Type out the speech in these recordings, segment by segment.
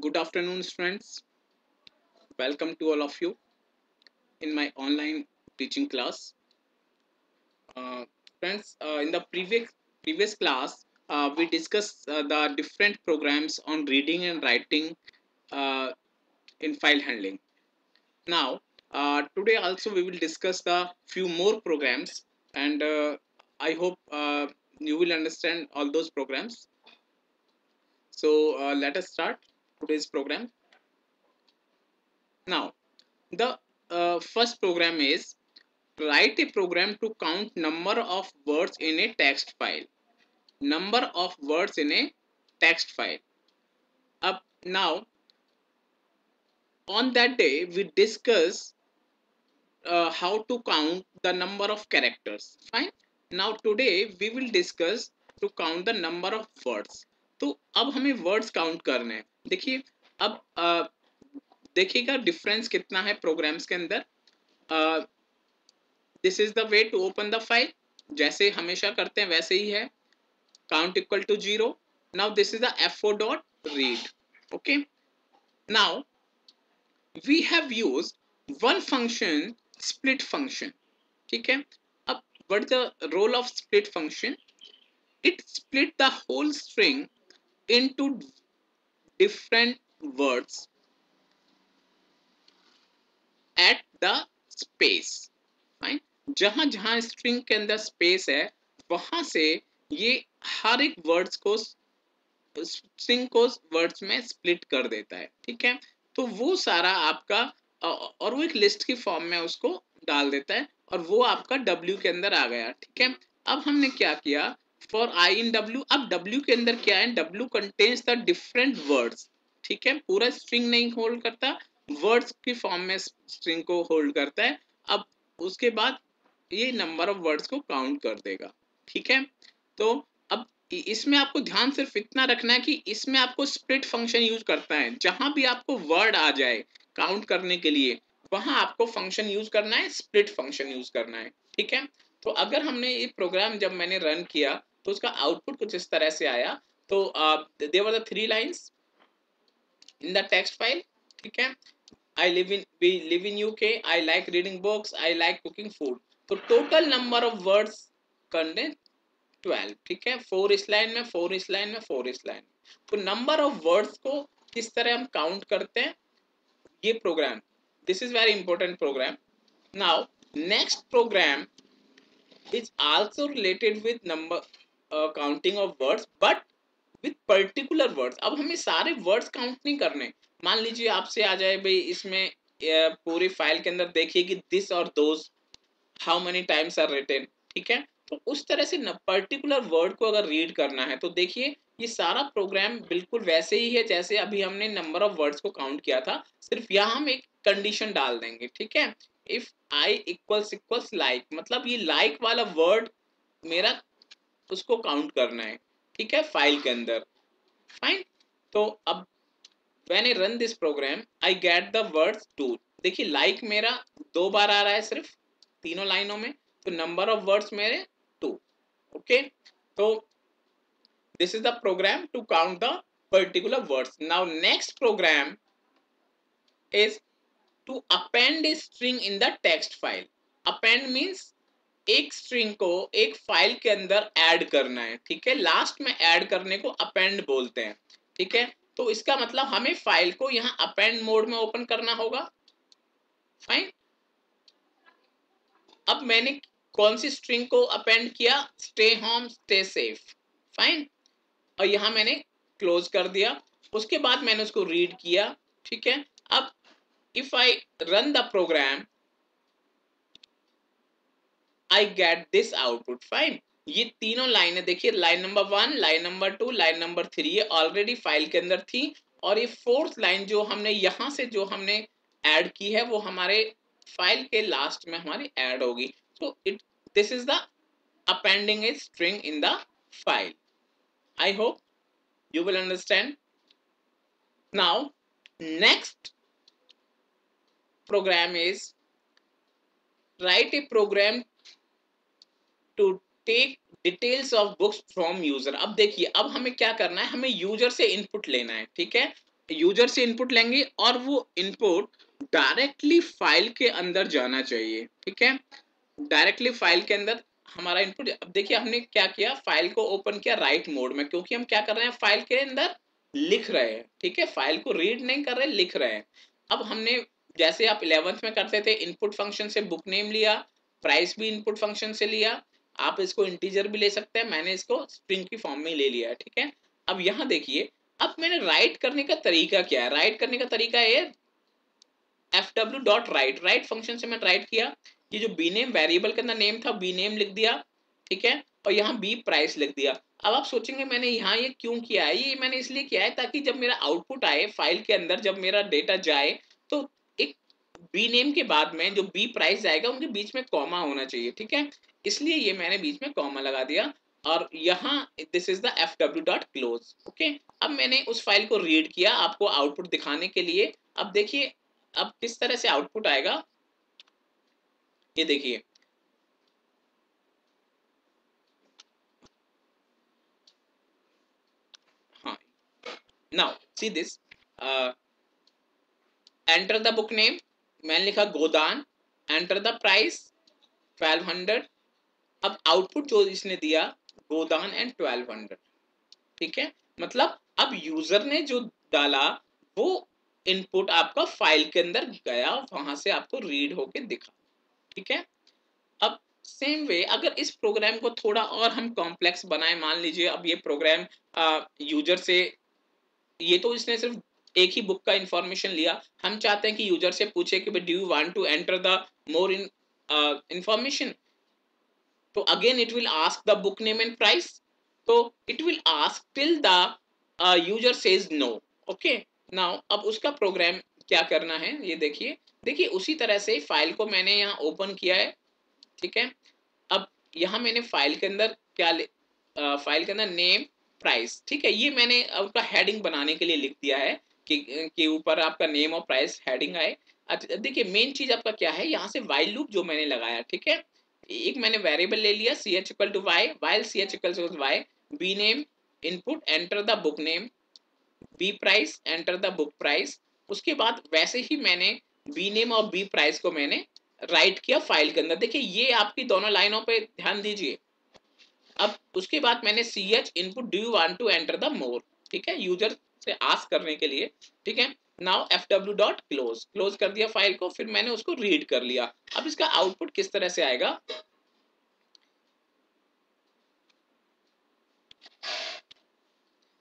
Good afternoon, students. Welcome to all of you in my online teaching class. Uh, Friends, in the previous class, we discussed the different programs on reading and writing uh, in file handling. Now, today also we will discuss the few more programs, and I hope you will understand all those programs. So, let us start today's program. Now, the first program is write a program to count number of words in a text file. Number of words in a text file. Up now, on that day, we discuss how to count the number of characters. Fine. Now today we will discuss to count the number of words. तो अब हमें words count करने हैं. देखिए अब देखिएगा difference कितना है प्रोग्राम्स के अंदर. This is the way to open the file. जैसे हमेशा करते हैं वैसे ही है. Count equal to 0. Now this is the F4 dot read. Okay. Now we have used one function, split function. ठीक है. अब what the role of split function? It split the whole string into different words at the space. Fine. जहां जहां string के अंदर space है वहां से ये हर एक words को स्ट्रिंग को वर्ड्स में स्प्लिट कर देता है. ठीक है. तो वो सारा आपका और वो एक लिस्ट की फॉर्म में उसको डाल देता है और वो आपका W के अंदर आ गया. ठीक है. अब हमने क्या किया फॉर आई इन W. अब W के अंदर क्या है W contains the different words. ठीक है. पूरा स्ट्रिंग नहीं होल्ड करता, वर्ड्स की फॉर्म में स्ट्रिंग को होल्ड करता है. अब उसके बाद ये नंबर ऑफ वर्ड्स को काउंट कर देगा. ठीक है. तो अब इसमें आपको ध्यान सिर्फ इतना रखना है कि इसमें आपको स्प्लिट फंक्शन यूज करता है. जहां भी आपको वर्ड आ जाए काउंट करने के लिए वहां आपको फंक्शन यूज करना है, स्प्लिट फंक्शन यूज करना है. ठीक है. तो अगर हमने ये प्रोग्राम जब मैंने रन किया तो उसका आउटपुट कुछ इस तरह से आया. तो there were the 3 lines in the text file. ठीक है. we live in UK, I like reading books, I like cooking food. तो टोटल नंबर ऑफ वर्ड्स करने 12. ठीक है. 4 इस लाइन में, 4 इस लाइन में, 4 इस लाइन में. तो नंबर ऑफ वर्ड्स को किस तरह हम काउंट करते हैं ये program. This is very important program. Now next program is also related with number counting of words but with particular words. अब हमें सारे वर्ड्स काउंट नहीं करने. मान लीजिए आपसे आ जाए भाई इसमें पूरी फाइल के अंदर देखिए कि दिस और those how many times are written. ठीक है. तो उस तरह से पर्टिकुलर वर्ड को अगर रीड करना है तो देखिए ये सारा प्रोग्राम बिल्कुल वैसे ही है जैसे अभी हमने नंबर ऑफ वर्ड्स को काउंट किया था. सिर्फ यहाँ हम एक कंडीशन डाल देंगे. ठीक है. इफ आई इक्वल्स लाइक, मतलब ये लाइक वाला वर्ड मेरा उसको काउंट करना है. ठीक है. फाइल के अंदर. फाइन. तो अब when I run this program I get the words 2. देखिए लाइक मेरा 2 बार आ रहा है सिर्फ तीनों लाइनों में. तो नंबर ऑफ वर्ड्स मेरे 2. ओके. तो this is the program to count the particular words. Now next program is to append a string in the text file. Append means एक स्ट्रिंग को एक फाइल के अंदर ऐड करना है. ठीक है. लास्ट में ऐड करने को अपेंड बोलते हैं. ठीक है. तो इसका मतलब हमें फाइल को यहाँ अपेंड मोड में ओपन करना होगा. फाइन. अब मैंने कौन सी स्ट्रिंग को अपेंड किया, stay home stay safe. Fine. और यहाँ मैंने क्लोज कर दिया. उसके बाद मैंने उसको रीड किया. ठीक है. अब if I run the program I get this output. Fine. ये तीनों लाइनें देखिए, line number 1, line number 2, line number 3 ये ऑलरेडी फाइल के अंदर थी. और ये फोर्थ लाइन जो हमने यहां से जो हमने ऐड की है वो हमारे फाइल के लास्ट में हमारी ऐड होगी. So it this is the appending A string in the file. I hope you will understand. Now next program is write a program to take details of books from user. अब देखिए अब हमें क्या करना है, हमें user से input लेना है. ठीक है. यूजर से इनपुट लेंगे और वो इनपुट डायरेक्टली फाइल के अंदर जाना चाहिए, ठीक है। डायरेक्टली फाइल के अंदर हमारा इनपुट, अब देखिए हमने क्या किया, फाइल को ओपन किया राइट मोड में, क्योंकि हम क्या कर रहे हैं, फाइल के अंदर लिख रहे हैं, ठीक है, फाइल को रीड नहीं कर रहे, लिख रहे हैं। अब हमने, जैसे आप 11th में करते थे, इनपुट फंक्शन से बुक नेम लिया, प्राइस भी इनपुट फंक्शन से लिया, आप इसको इंटीजर भी ले सकते हैं, मैंने इसको स्ट्रिंग की फॉर्म में ले लिया है, ठीक है। अब यहाँ देखिए, अब मैंने राइट करने का तरीका क्या है, राइट करने का तरीका है fw.write, राइट फंक्शन से मैंने राइट किया, ये जो बी नेम वेरिएबल के अंदर नेम था, बी नेम लिख दिया, ठीक है, और यहाँ बी प्राइस लिख दिया। अब आप सोचेंगे मैंने यहाँ ये क्यों किया है, ये मैंने इसलिए किया है ताकि जब मेरा आउटपुट आए फाइल के अंदर, जब मेरा डेटा जाए, तो एक बी नेम के बाद में जो बी प्राइस जाएगा उनके बीच में कॉमा होना चाहिए, ठीक है, इसलिए ये मैंने बीच में कॉमा लगा दिया। और यहाँ this is the fw.close, okay. अब मैंने उस फाइल को रीड किया आपको आउटपुट दिखाने के लिए। अब देखिए अब किस तरह से आउटपुट आएगा, ये देखिए, हाँ, now see this, enter the book name, मैंने लिखा गोदान, एंटर द प्राइस 1200, अब आउटपुट जो इसने दिया गोदान एंड 1200, ठीक है, मतलब अब यूजर ने जो डाला वो इनपुट आपका फाइल के अंदर गया, वहां से आपको रीड होके दिखा, ठीक है। अब सेम वे अगर इस प्रोग्राम को थोड़ा और हम कॉम्प्लेक्स बनाए, मान लीजिए अब ये प्रोग्राम यूजर से, ये तो इसने सिर्फ एक ही बुक का इंफॉर्मेशन लिया, हम चाहते हैं कि यूजर से पूछे कि do you want to enter the more in information, तो again it will ask the book name and price, तो it will ask till the user says no, okay. Now अब उसका प्रोग्राम क्या करना है, ये देखिए, देखिए उसी तरह से फाइल को मैंने यहाँ ओपन किया है, ठीक है। अब यहाँ मैंने फाइल के अंदर क्या फाइल के अंदर नेम प्राइस, ठीक है, ये मैंने आपका हेडिंग बनाने के लिए लिख दिया है कि ऊपर आपका नेम और प्राइस हेडिंग आए। अच्छा देखिए मेन चीज आपका क्या है, यहाँ से वाइल लूप जो मैंने लगाया, ठीक है, एक मैंने वेरिएबल ले लिया ch equal to Y, while ch equal to Y, B name input, enter the book name, B price, enter the book price, उसके बाद वैसे ही मैंने बी नेम और बी प्राइस को मैंने राइट किया फाइल के अंदर, देखिए ये आपकी दोनों लाइनों पे ध्यान दीजिए। अब उसके बाद मैंने C H input do you want to enter the more, ठीक है, यूजर से आस्क करने के लिए, ठीक है। नाउ fw.close, क्लोज कर दिया फाइल को, फिर मैंने उसको रीड कर लिया। अब इसका आउटपुट किस तरह से आएगा,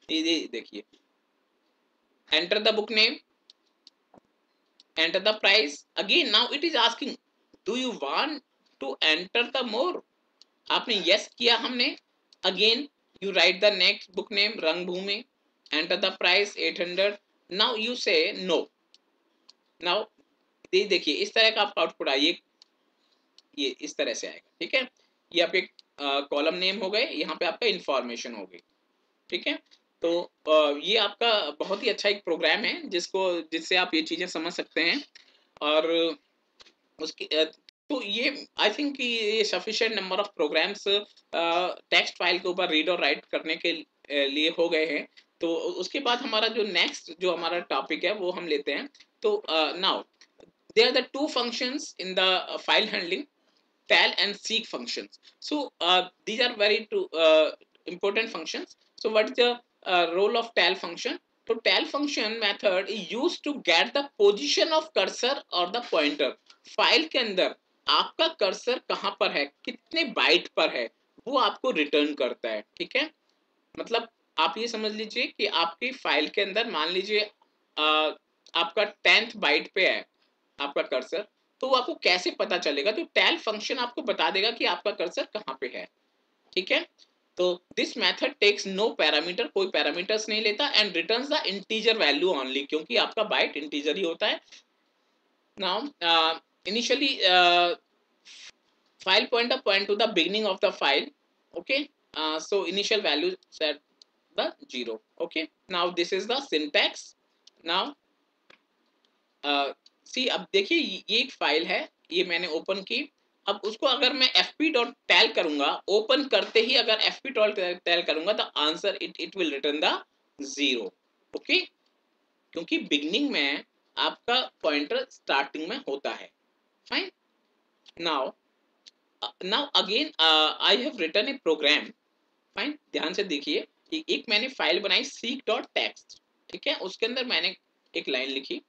ये देखिए, enter the book name, enter the price, again now it is asking do you want to enter the more, आपने yes किया हमने, again you write the next book name रंगभूमि, enter the price 800, now you say no, now देखिए इस तरह का आपका output आइए, ये इस तरह से आएगा, ठीक है, ये आपके कॉलम नेम हो गए, यहाँ पे आपका इंफॉर्मेशन हो गई, ठीक है। तो ये आपका बहुत ही अच्छा एक प्रोग्राम है जिससे आप ये चीजें समझ सकते हैं। और उसकी तो ये आई थिंक कि ये sufficient number of programs text file के ऊपर रीड और राइट करने के लिए हो गए हैं। तो उसके बाद हमारा जो नेक्स्ट जो हमारा टॉपिक है वो हम लेते हैं। तो now there are the two functions in the file handling, tell and seek functions. So these are very two important functions. So what is the role of tel function? So tel function method is used to get the position of cursor or the pointer. File के अंदर आपका cursor कहाँ पर है, कितने bite पर है, वो आपको रिटर्न करता है, ठीक है। मतलब आप ये समझ लीजिए कि आपकी फाइल के अंदर मान लीजिए आपका 10th बाइट पे है आपका कर्सर, तो वो आपको कैसे पता चलेगा, तो टेल फंक्शन आपको बता देगा कि आपका कर्सर कहाँ पे है, ठीक है। तो this method takes no parameter, कोई पैरामीटर्स नहीं लेता, and returns the integer value only, क्योंकि आपका बाइट इंटीजर ही होता है। Now initially file pointer point to the beginning of the file, okay, so initial value set the 0, okay, now this is the syntax। now सी अब देखिए ये एक file है, ये मैंने ओपन की, अब उसको अगर मैं fp.tel करूंगा, ओपन करते ही अगर fp.tel करूंगा तो answer it will return the 0, okay. क्योंकि बिगनिंग में आपका पॉइंटर स्टार्टिंग में होता है. Fine. Now now again I have written a program. Fine, ध्यान से देखिए कि एक मैंने फाइल बनाई seek.txt. ठीक है, उसके अंदर मैंने एक लाइन लिखी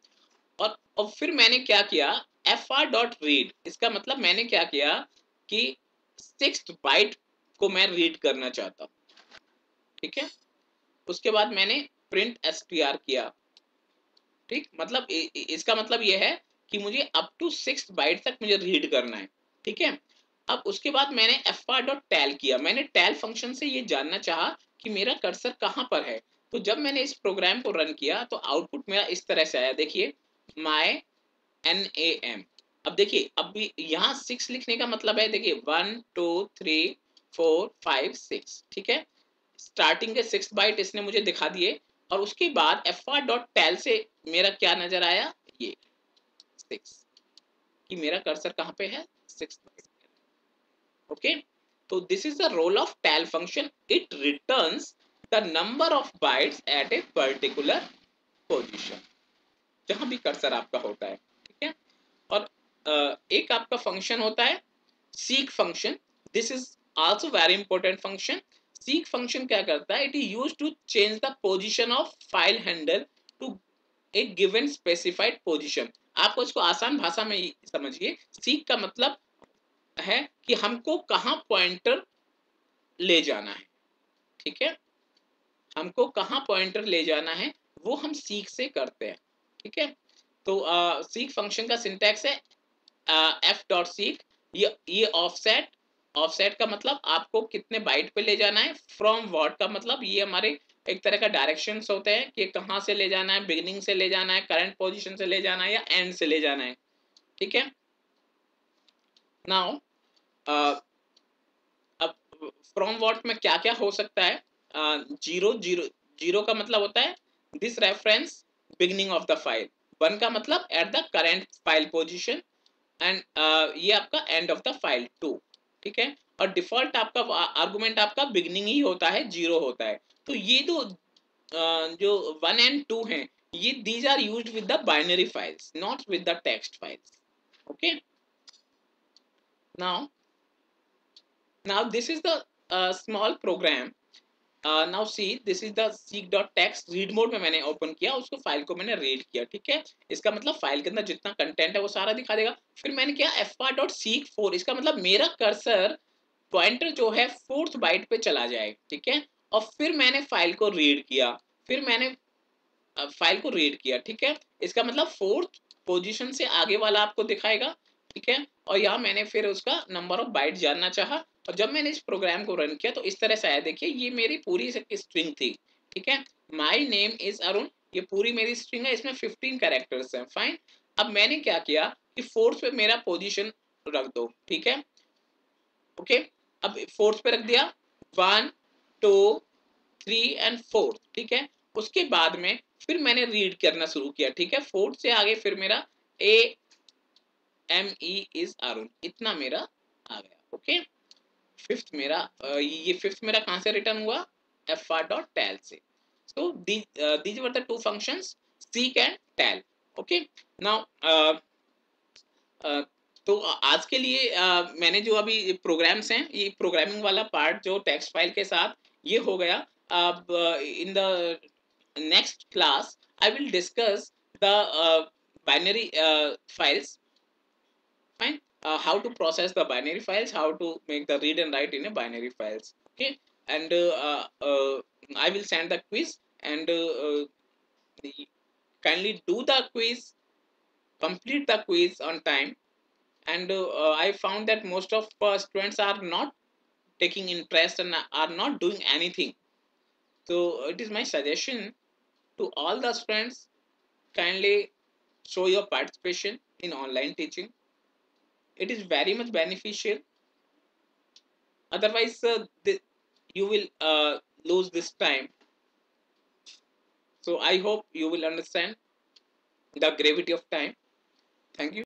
और फिर मैंने क्या किया, fr.read. इसका मतलब मैंने क्या किया कि 6th बाइट को मैं रीड करना चाहता हूँ. ठीक है, उसके बाद मैंने प्रिंट str किया. ठीक, मतलब इसका मतलब ये है कि मुझे अप टू 6th बाइट तक मुझे रीड करना है. ठीक है, अब उसके बाद मैंने fr.tal किया. मैंने टेल फंक्शन से ये जानना चाहा कि मेरा कर्सर कहाँ पर है. तो जब मैंने इस प्रोग्राम को रन किया तो आउटपुट मेरा इस तरह से आया. देखिए, my NAM. अब देखिए, अब भी यहाँ 6 लिखने का मतलब है, देखिए 1 2 3 4 5 6. ठीक है, स्टार्टिंग के 6 बाइट इसने मुझे दिखा दिए और उसके बाद fr.tal से मेरा क्या नजर आया, ये 6, कि मेरा कर्सर कहाँ पे है, 6 बाइट. ओके, तो this is the role of tal function. It returns the number of bytes at a particular position, जहां भी कर्सर आपका होता है. ठीक है, और एक आपका फंक्शन होता है seek function. This is also very important function. seek function क्या करता है, it is used to change the position of file handle to a given specified position. आपको इसको आसान भाषा में समझिए. seek का मतलब है कि हमको कहां पॉइंटर ले जाना है. ठीक है, हमको कहां पॉइंटर ले जाना है वो हम seek से करते हैं. ठीक है, तो seek फंक्शन का सिंटैक्स है f.seek. ये ऑफसेट, ऑफसेट का मतलब आपको कितने बाइट पे ले जाना है. फ्रॉम व्हाट का मतलब ये हमारे एक तरह का डायरेक्शंस होते हैं कि कहां से ले जाना है, बिगिनिंग से ले जाना है, करंट पोजीशन से ले जाना है या एंड से ले जाना है. ठीक है, नाउ अब फ्रॉम व्हाट में क्या क्या हो सकता है. जीरो जीरो जीरो का मतलब होता है this reference beginning of the file. One का मतलब at the current file position and ये आपका एंड ऑफ द फाइल 2. ठीक है, और डिफॉल्ट आपका आर्गुमेंट आपका बिगनिंग ही होता है, जीरो होता है. तो ये दो जो 1 एंड 2 हैं, ये these are used with the binary files, not with the text files. Okay, now this is the small program. Now see, this is the seek.txt. Read mode में मैंने ओपन किया, उसको फाइल को मैंने रीड किया. ठीक है, इसका मतलब फाइल के अंदर जितना कंटेंट है वो सारा दिखा देगा. फिर मैंने किया fr.seek4. इसका मतलब मेरा कर्सर पॉइंटर जो है 4th बाइट पे चला जाए. ठीक है, और फिर मैंने फाइल को रीड किया. फिर मैंने फाइल को रीड किया. ठीक है, इसका मतलब 4th पोजीशन से आगे वाला आपको दिखाएगा. ठीक है, और यहाँ मैंने फिर उसका नंबर ऑफ बाइट जानना चाहा और जब मैंने इस प्रोग्राम को रन किया तो इस तरह से आया. देखिए, ये मेरी पूरी स्ट्रिंग थी. ठीक है, माई नेम इज अरुण, ये पूरी मेरी स्ट्रिंग है, इसमें 15 कैरेक्टर्स हैं. फाइन, अब मैंने क्या किया कि 4th पे मेरा पोजीशन रख दो. ठीक है, ओके, अब 4th पे रख दिया, 1 2 3 एंड 4th. ठीक है, उसके बाद में फिर मैंने रीड करना शुरू किया. ठीक है, 4th से आगे फिर मेरा AME इज अरुण, इतना मेरा आ गया. ओके, फिफ्थ मेरा ये फिफ्थ मेरा कहां से रिटर्न हुआ, fr.tal से. so these were the two functions, seek and tal. okay, now तो आज के लिए मैंने जो अभी प्रोग्राम्स हैं, ये प्रोग्रामिंग वाला पार्ट जो टेक्स्ट फाइल के साथ ये हो गया. अब in the next class I will discuss the binary files. Fine, how to process the binary files, how to make the read and write in a binary files. Okay, and I will send the quiz and kindly do the quiz, complete the quiz on time. And I found that most of students are not taking interest and are not doing anything. So it is my suggestion to all the students, kindly show your participation in online teaching. It is very much beneficial. Otherwise you will lose this time. So I hope you will understand the gravity of time. Thank you.